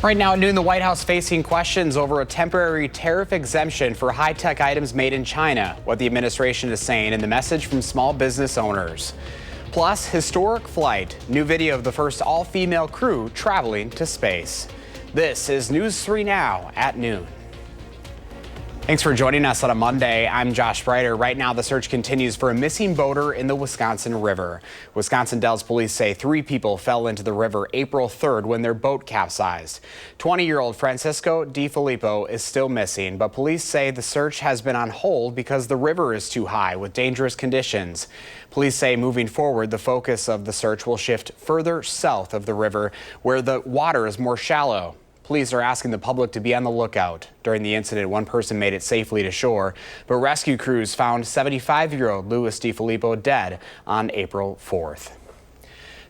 Right now at noon, the White House facing questions over a temporary tariff exemption for high-tech items made in China, what the administration is saying, and the message from small business owners. Plus, historic flight, new video of the first all-female crew traveling to space. This is News 3 Now at noon. Thanks for joining us on a Monday. I'm Josh Breiter. Right now, the search continues for a missing boater in the Wisconsin River. Wisconsin Dells police say 3 people fell into the river April 3rd when their boat capsized. 20-year-old Francisco DiFilippo is still missing, but police say the search has been on hold because the river is too high with dangerous conditions. Police say moving forward, the focus of the search will shift further south of the river where the water is more shallow. Police are asking the public to be on the lookout. During the incident, one person made it safely to shore, but rescue crews found 75-year-old Louis DiFilippo dead on April 4th.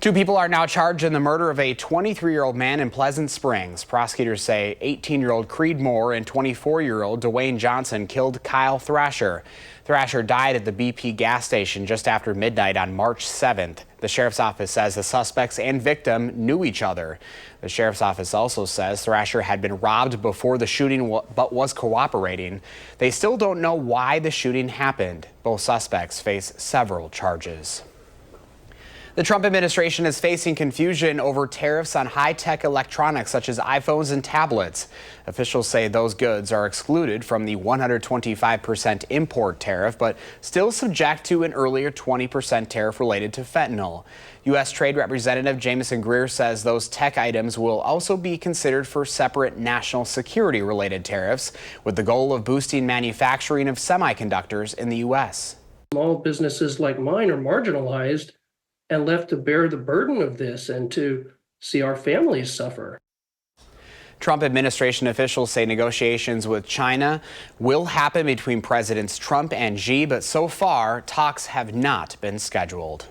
2 people are now charged in the murder of a 23-year-old man in Pleasant Springs. Prosecutors say 18-year-old Creed Moore and 24-year-old Dwayne Johnson killed Kyle Thrasher. Thrasher died at the BP gas station just after midnight on March 7th. The sheriff's office says the suspects and victim knew each other. The sheriff's office also says Thrasher had been robbed before the shooting but was cooperating. They still don't know why the shooting happened. Both suspects face several charges. The Trump administration is facing confusion over tariffs on high-tech electronics such as iPhones and tablets. Officials say those goods are excluded from the 125% import tariff, but still subject to an earlier 20% tariff related to fentanyl. U.S. Trade Representative Jamison Greer says those tech items will also be considered for separate national security-related tariffs, with the goal of boosting manufacturing of semiconductors in the U.S. Small businesses like mine are marginalized and left to bear the burden of this and to see our families suffer. Trump administration officials say negotiations with China will happen between Presidents Trump and Xi, but so far, talks have not been scheduled.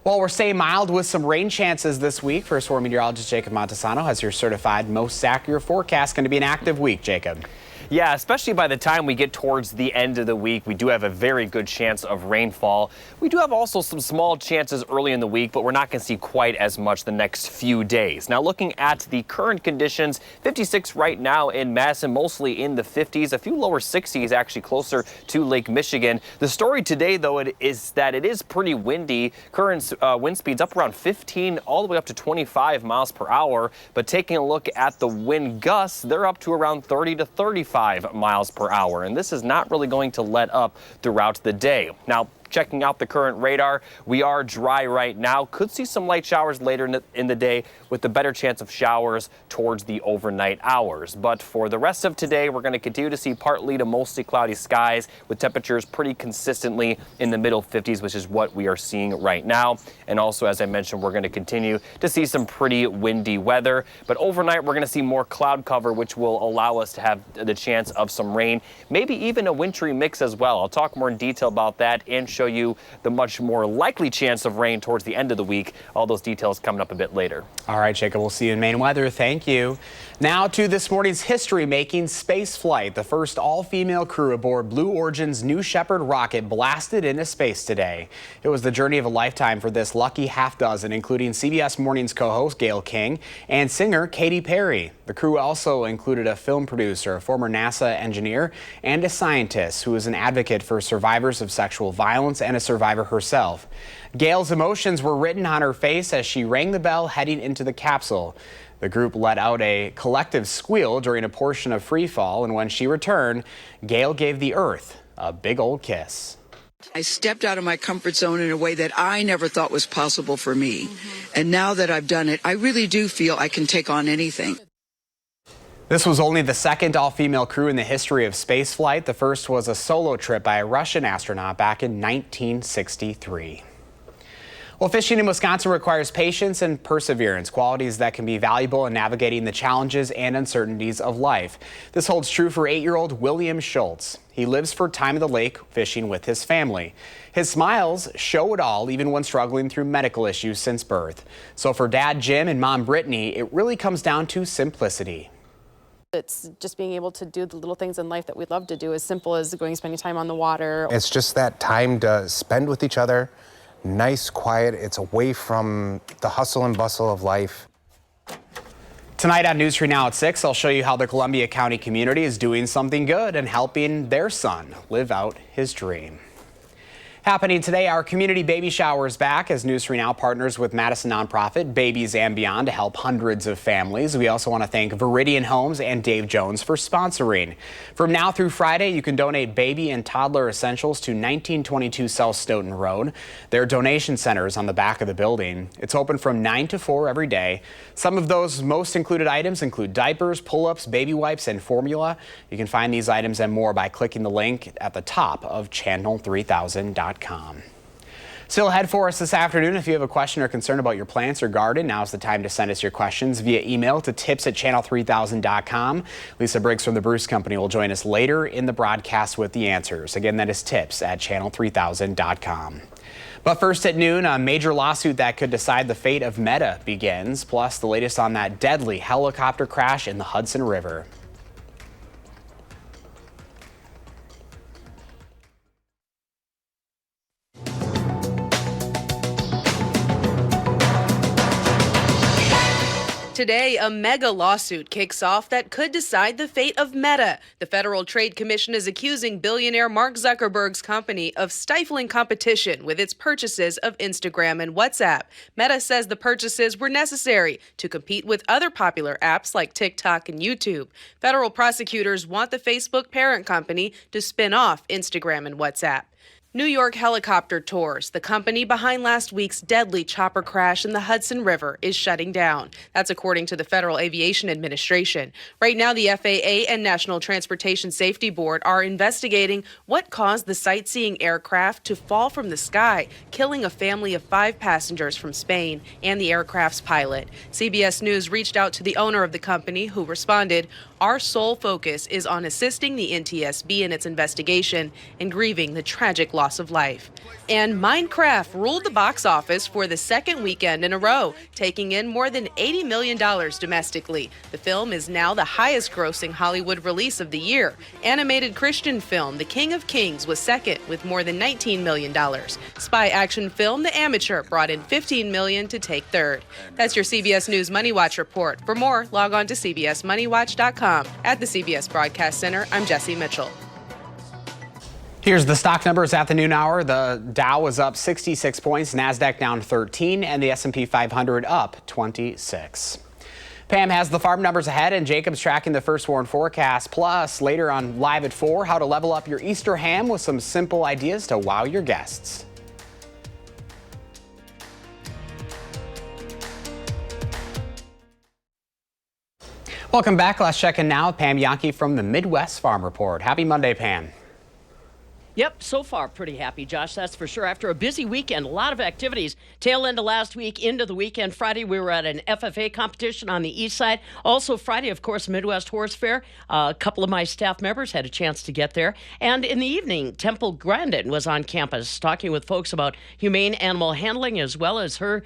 Well, we're staying mild with some rain chances this week. First Warn meteorologist Jacob Montesano has your certified most accurate forecast. Going to be an active week, Jacob. Yeah, especially by the time we get towards the end of the week, we do have a very good chance of rainfall. We do have also some small chances early in the week, but we're not going to see quite as much the next few days. Now, looking at the current conditions, 56 right now in Madison, mostly in the 50s, a few lower 60s actually closer to Lake Michigan. The story today, though, is that it is pretty windy. Current wind speeds up around 15 all the way up to 25 miles per hour. But taking a look at the wind gusts, they're up to around 30 to 35 miles per hour, and this is not really going to let up throughout the day. Now, checking out the current radar, we are dry right now. Could see some light showers later in the day with a better chance of showers towards the overnight hours. But for the rest of today, we're going to continue to see partly to mostly cloudy skies with temperatures pretty consistently in the middle 50s, which is what we are seeing right now. And also, as I mentioned, we're going to continue to see some pretty windy weather. But overnight, we're going to see more cloud cover, which will allow us to have the chance of some rain, maybe even a wintry mix as well. I'll talk more in detail about that and show you the much more likely chance of rain towards the end of the week. All those details coming up a bit later. All right, Jacob, we'll see you in Maine weather. Thank you. Now to this morning's history-making space flight. The first all-female crew aboard Blue Origin's New Shepard rocket blasted into space today. It was the journey of a lifetime for this lucky half dozen, including CBS Morning's co-host Gayle King and singer Katy Perry. The crew also included a film producer, a former NASA engineer, and a scientist who is an advocate for survivors of sexual violence and a survivor herself. Gayle's emotions were written on her face as she rang the bell heading into the capsule. The group let out a collective squeal during a portion of free fall, and when she returned, Gayle gave the Earth a big old kiss. I stepped out of my comfort zone in a way that I never thought was possible for me. And now that I've done it, I really do feel I can take on anything. This was only the second all-female crew in the history of spaceflight. The first was a solo trip by a Russian astronaut back in 1963. Well, fishing in Wisconsin requires patience and perseverance, qualities that can be valuable in navigating the challenges and uncertainties of life. This holds true for 8-year-old William Schultz. He lives for time of the lake fishing with his family. His smiles show it all, even when struggling through medical issues since birth. So for Dad Jim and Mom Brittany, it really comes down to simplicity. It's just being able to do the little things in life that we love to do, as simple as going spending time on the water. It's just that time to spend with each other. Nice, quiet. It's away from the hustle and bustle of life. Tonight on News 3 Now at 6, I'll show you how the Columbia County community is doing something good and helping their son live out his dream. Happening today, our community baby shower is back as News 3 Now partners with Madison nonprofit Babies and Beyond to help hundreds of families. We also want to thank Viridian Homes and Dave Jones for sponsoring. From now through Friday, you can donate baby and toddler essentials to 1922 South Stoughton Road. There are donation centers on the back of the building. It's open from 9 to 4 every day. Some of those most included items include diapers, pull-ups, baby wipes, and formula. You can find these items and more by clicking the link at the top of channel3000.com. Still ahead for us this afternoon. If you have a question or concern about your plants or garden, now's the time to send us your questions via email to tips@channel3000.com. Lisa Briggs from the Bruce Company will join us later in the broadcast with the answers. Again, that is tips@channel3000.com. But first at noon, a major lawsuit that could decide the fate of Meta begins, plus the latest on that deadly helicopter crash in the Hudson River. Today, a mega lawsuit kicks off that could decide the fate of Meta. The Federal Trade Commission is accusing billionaire Mark Zuckerberg's company of stifling competition with its purchases of Instagram and WhatsApp. Meta says the purchases were necessary to compete with other popular apps like TikTok and YouTube. Federal prosecutors want the Facebook parent company to spin off Instagram and WhatsApp. New York Helicopter Tours, the company behind last week's deadly chopper crash in the Hudson River, is shutting down. That's according to the Federal Aviation Administration. Right now, the FAA and National Transportation Safety Board are investigating what caused the sightseeing aircraft to fall from the sky, killing a family of 5 passengers from Spain and the aircraft's pilot. CBS News reached out to the owner of the company, who responded, "Our sole focus is on assisting the NTSB in its investigation and grieving the tragic loss of life." And Minecraft ruled the box office for the second weekend in a row, taking in more than $80 million domestically. The film is now the highest-grossing Hollywood release of the year. Animated Christian film The King of Kings was second with more than $19 million. Spy action film The Amateur brought in $15 million to take third. That's your CBS News Money Watch report. For more, log on to cbsmoneywatch.com. At the CBS Broadcast Center, I'm Jesse Mitchell. Here's the stock numbers at the noon hour. The Dow was up 66 points, NASDAQ down 13, and the S&P 500 up 26. Pam has the farm numbers ahead, and Jacob's tracking the first warn forecast. Plus, later on Live at 4, how to level up your Easter ham with some simple ideas to wow your guests. Welcome back. Let's check in now with Pam Yankee from the Midwest Farm Report. Happy Monday, Pam. Yep, so far pretty happy, Josh, that's for sure. After a busy weekend, a lot of activities. Tail end of last week, into the weekend. Friday, we were at an FFA competition on the east side. Also Friday, of course, Midwest Horse Fair. A couple of my staff members had a chance to get there. And in the evening, Temple Grandin was on campus talking with folks about humane animal handling, as well as her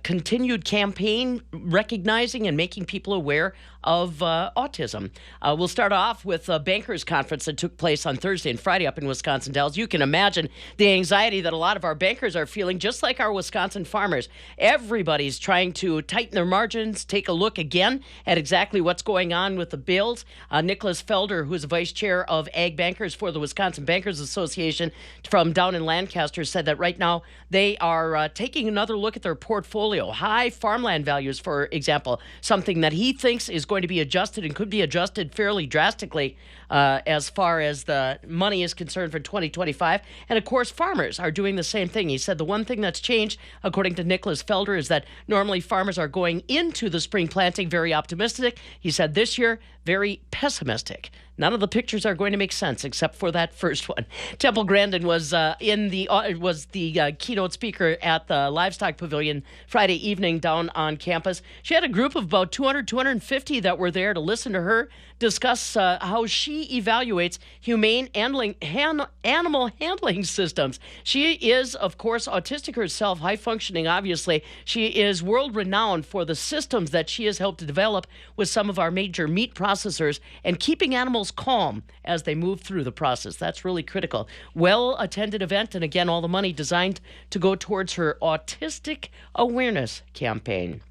continued campaign recognizing and making people aware of autism. We'll start off with a bankers conference that took place on Thursday and Friday up in Wisconsin Dells. You can imagine the anxiety that a lot of our bankers are feeling, just like our Wisconsin farmers. Everybody's trying to tighten their margins, take a look again at exactly what's going on with the bills. Nicholas Felder, who's the vice chair of Ag Bankers for the Wisconsin Bankers Association from down in Lancaster, said that right now they are taking another look at their portfolio. High farmland values, for example, something that he thinks is going to be adjusted and could be adjusted fairly drastically as far as the money is concerned for 2025. And of course, farmers are doing the same thing. He said the one thing that's changed, according to Nicholas Felder, is that normally farmers are going into the spring planting very optimistic. He said this year, very pessimistic. None of the pictures are going to make sense except for that first one. Temple Grandin was the keynote speaker at the Livestock Pavilion Friday evening down on campus. She had a group of about 200, 250 that were there to listen to her discuss how she evaluates humane animal handling systems. She is, of course, autistic herself, high functioning, obviously. She is world renowned for the systems that she has helped to develop with some of our major meat processors and keeping animals calm as they move through the process. That's really critical. Well-attended event, and again, all the money designed to go towards her autistic awareness campaign.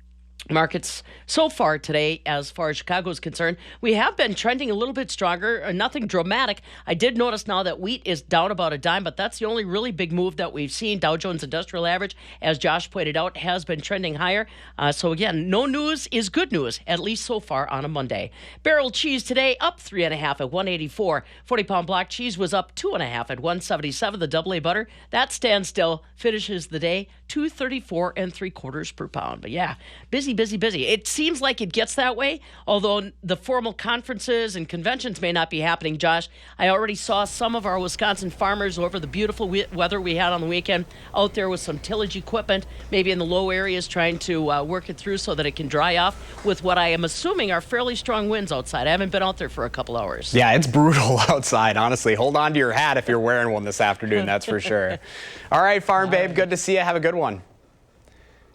markets so far today, as far as Chicago is concerned, we have been trending a little bit stronger, nothing dramatic. I did notice now that wheat is down about a dime, but that's the only really big move that we've seen. Dow Jones Industrial Average, as Josh pointed out, has been trending higher. So again, no news is good news, at least so far on a Monday. Barrel cheese today up 3.5 at 184. 40-pound block cheese was up 2.5 at 177. The double A butter, that stands still, finishes the day 234 3/4 per pound. But yeah, busy. It seems like it gets that way, although the formal conferences and conventions may not be happening, Josh. I already saw some of our Wisconsin farmers over the beautiful weather we had on the weekend out there with some tillage equipment, maybe in the low areas trying to work it through so that it can dry off with what I am assuming are fairly strong winds outside. I haven't been out there for a couple hours. Yeah, it's brutal outside, honestly. Hold on to your hat if you're wearing one this afternoon, that's for sure. All right, Farm Babe, good to see you. Have a good one.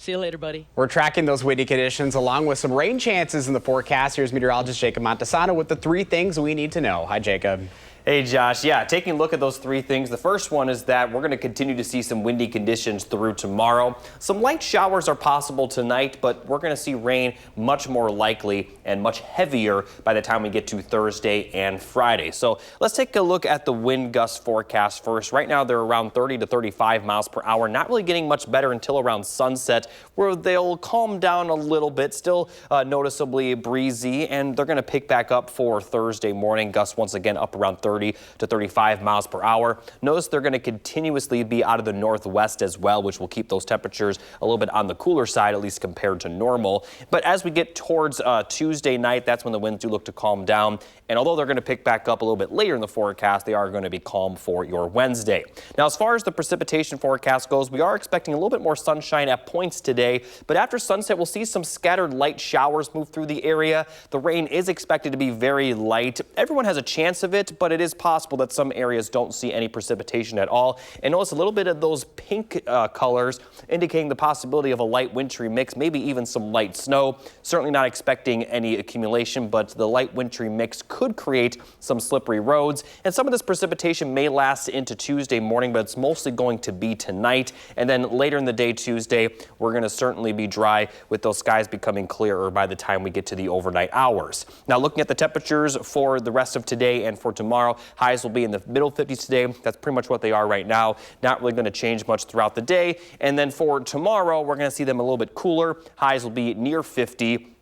See you later, buddy. We're tracking those windy conditions along with some rain chances in the forecast. Here's meteorologist Jacob Montesano with the 3 things we need to know. Hi, Jacob. Hey, Josh. Yeah, taking a look at those 3 things. The first one is that we're going to continue to see some windy conditions through tomorrow. Some light showers are possible tonight, but we're going to see rain much more likely and much heavier by the time we get to Thursday and Friday. So let's take a look at the wind gust forecast first. Right now, they're around 30 to 35 miles per hour, not really getting much better until around sunset, where they'll calm down a little bit, still noticeably breezy, and they're going to pick back up for Thursday morning. Gusts once again up around 30 to 35 miles per hour. Notice they're going to continuously be out of the northwest as well, which will keep those temperatures a little bit on the cooler side, at least compared to normal. But as we get towards Tuesday night, that's when the winds do look to calm down. And although they're going to pick back up a little bit later in the forecast, they are going to be calm for your Wednesday. Now, as far as the precipitation forecast goes, we are expecting a little bit more sunshine at points today. But after sunset, we'll see some scattered light showers move through the area. The rain is expected to be very light. Everyone has a chance of it, but it is possible that some areas don't see any precipitation at all. And notice a little bit of those pink colors indicating the possibility of a light wintry mix, maybe even some light snow. Certainly not expecting any accumulation, but the light wintry mix could create some slippery roads. And some of this precipitation may last into Tuesday morning, but it's mostly going to be tonight. And then later in the day Tuesday, we're going to certainly be dry with those skies becoming clearer by the time we get to the overnight hours. Now, looking at the temperatures for the rest of today and for tomorrow, highs will be in the middle 50s today. That's pretty much what they are right now. Not really going to change much throughout the day. And then for tomorrow, we're going to see them a little bit cooler. Highs will be near 50.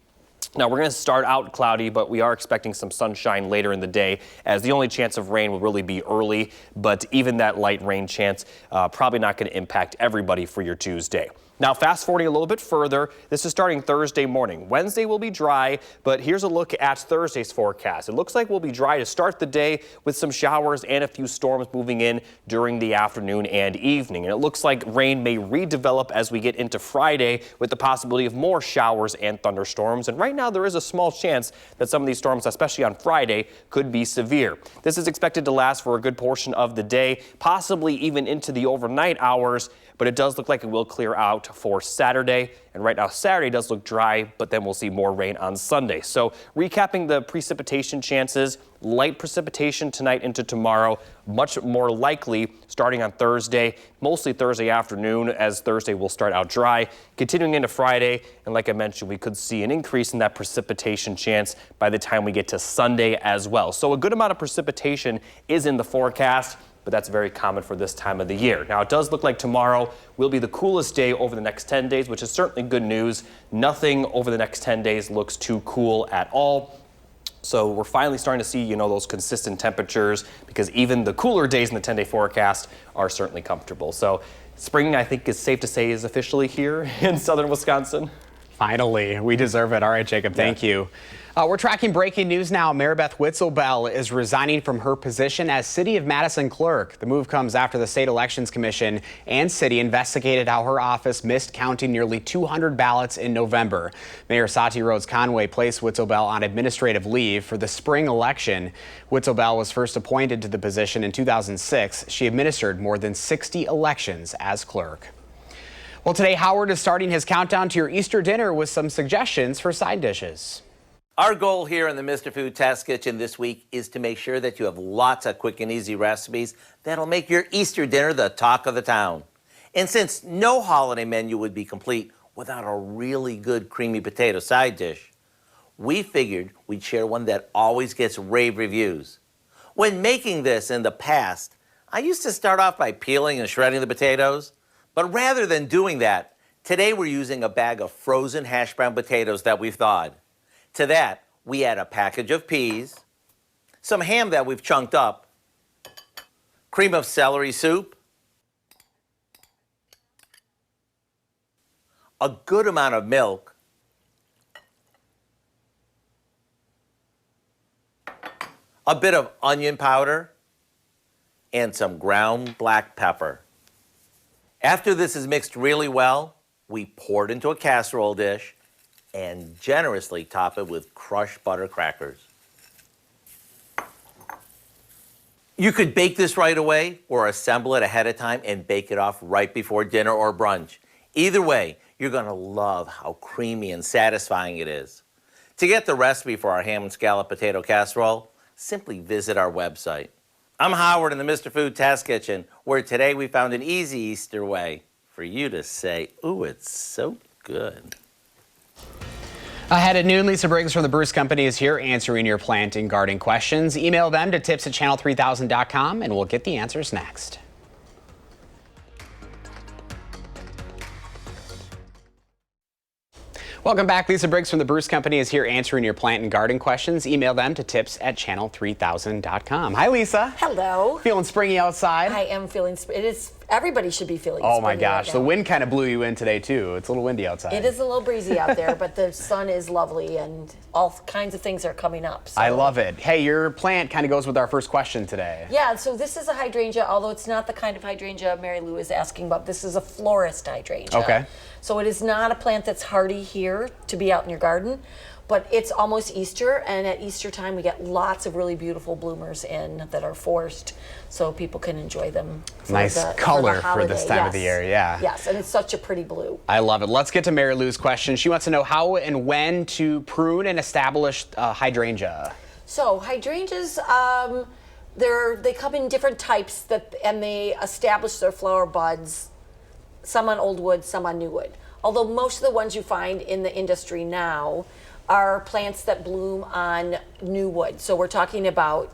Now, we're going to start out cloudy, but we are expecting some sunshine later in the day, as the only chance of rain will really be early. But even that light rain chance probably not going to impact everybody for your Tuesday. Now, fast forwarding a little bit further, this is starting Thursday morning. Wednesday will be dry, but here's a look at Thursday's forecast. It looks like we'll be dry to start the day with some showers and a few storms moving in during the afternoon and evening. And it looks like rain may redevelop as we get into Friday with the possibility of more showers and thunderstorms. And right now there is a small chance that some of these storms, especially on Friday, could be severe. This is expected to last for a good portion of the day, possibly even into the overnight hours. But it does look like it will clear out for Saturday. And right now, Saturday does look dry, but then we'll see more rain on Sunday. So recapping the precipitation chances, light precipitation tonight into tomorrow, much more likely starting on Thursday, mostly Thursday afternoon, as Thursday will start out dry. Continuing into Friday, and like I mentioned, we could see an increase in that precipitation chance by the time we get to Sunday as well. So a good amount of precipitation is in the forecast, but that's very common for this time of the year. Now, it does look like tomorrow will be the coolest day over the next 10 days, which is certainly good news. Nothing over the next 10 days looks too cool at all. So we're finally starting to see, those consistent temperatures, because even the cooler days in the 10-day forecast are certainly comfortable. So spring, I think, is safe to say, is officially here in southern Wisconsin. Finally, we deserve it. All right, Jacob, thank you. We're tracking breaking news now. Maribeth Witzelbell is resigning from her position as City of Madison clerk. The move comes after the State Elections Commission and city investigated how her office missed counting nearly 200 ballots in November. Mayor Sati Rhodes Conway placed Witzelbell on administrative leave for the spring election. Witzelbell was first appointed to the position in 2006. She administered more than 60 elections as clerk. Well, today Howard is starting his countdown to your Easter dinner with some suggestions for side dishes. Our goal here in the Mr. Food Test Kitchen this week is to make sure that you have lots of quick and easy recipes that'll make your Easter dinner the talk of the town. And since no holiday menu would be complete without a really good creamy potato side dish, we figured we'd share one that always gets rave reviews. When making this in the past, I used to start off by peeling and shredding the potatoes, but rather than doing that, today we're using a bag of frozen hash brown potatoes that we've thawed. To that, we add a package of peas, some ham that we've chunked up, cream of celery soup, a good amount of milk, a bit of onion powder, and some ground black pepper. After this is mixed really well, we pour it into a casserole dish and generously top it with crushed butter crackers. You could bake this right away or assemble it ahead of time and bake it off right before dinner or brunch. Either way, you're gonna love how creamy and satisfying it is. To get the recipe for our ham and scallop potato casserole, simply visit our website. I'm Howard in the Mr. Food Test Kitchen, where today we found an easy Easter way for you to say, ooh, it's so good. Ahead at noon, Lisa Briggs from the Bruce Company is here answering your plant and garden questions. Email them to tips@channel3000.com and we'll get the answers next. Welcome back. Lisa Briggs from the Bruce Company is here answering your plant and garden questions. Email them to tips@channel3000.com. Hi, Lisa. Hello. Feeling springy outside? I am feeling. It is. Everybody should be feeling. Oh my springy gosh, right the now. wind kind of blew you in today too. It's a little windy outside. It is a little breezy out there, but the sun is lovely and all kinds of things are coming up. So. I love it. Hey, your plant kind of goes with our first question today. Yeah, so this is a hydrangea, although it's not the kind of hydrangea Mary Lou is asking about. This is a florist hydrangea. Okay. So it is not a plant that's hardy here to be out in your garden, but it's almost Easter, and at Easter time we get lots of really beautiful bloomers in that are forced, so people can enjoy them. Nice color for this time of the year, yeah. Yes, and it's such a pretty blue. I love it. Let's get to Mary Lou's question. She wants to know how and when to prune and establish hydrangea. So hydrangeas, they come in different types and they establish their flower buds, some on old wood, some on new wood. Although most of the ones you find in the industry now are plants that bloom on new wood. So we're talking about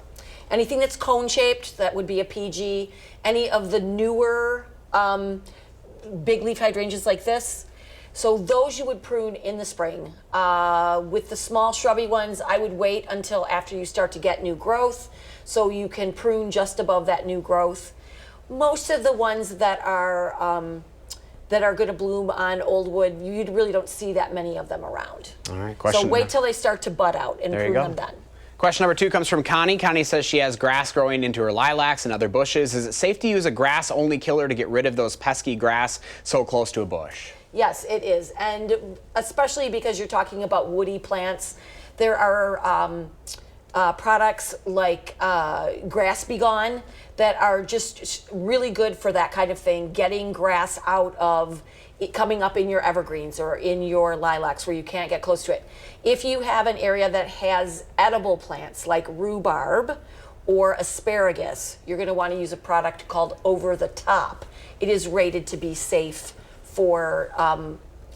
anything that's cone shaped, that would be a PG, any of the newer big leaf hydrangeas like this. So those you would prune in the spring. With the small shrubby ones, I would wait until after you start to get new growth, so you can prune just above that new growth. Most of the ones that are going to bloom on old wood, you really don't see that many of them around. All right, question. So wait till they start to bud out and prune them then. Question number 2 comes from Connie. Connie says she has grass growing into her lilacs and other bushes. Is it safe to use a grass-only killer to get rid of those pesky grass so close to a bush? Yes, it is, and especially because you're talking about woody plants, there are products like Grass Be Gone that are just really good for that kind of thing, getting grass out of it coming up in your evergreens or in your lilacs where you can't get close to it. If you have an area that has edible plants like rhubarb or asparagus, you're going to want to use a product called Over the Top. It is rated to be safe for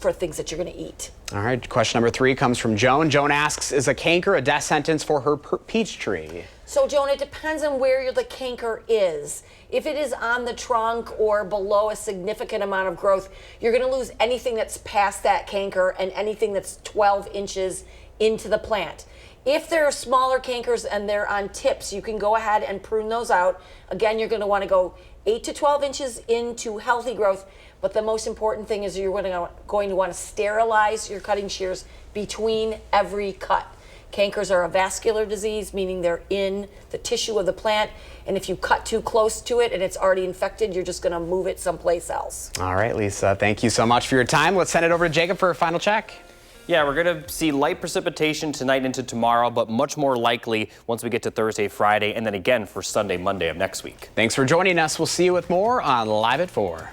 things that you're going to eat. All right, question number 3 comes from Joan. Joan asks, is a canker a death sentence for her peach tree? So, Joan, it depends on where the canker is. If it is on the trunk or below a significant amount of growth, you're going to lose anything that's past that canker and anything that's 12 inches into the plant. If there are smaller cankers and they're on tips, you can go ahead and prune those out. Again, you're going to want to go 8 to 12 inches into healthy growth. But the most important thing is you're going to want to sterilize your cutting shears between every cut. Cankers are a vascular disease, meaning they're in the tissue of the plant. And if you cut too close to it and it's already infected, you're just going to move it someplace else. All right, Lisa, thank you so much for your time. Let's send it over to Jacob for a final check. Yeah, we're going to see light precipitation tonight into tomorrow, but much more likely once we get to Thursday, Friday, and then again for Sunday, Monday of next week. Thanks for joining us. We'll see you with more on Live at 4.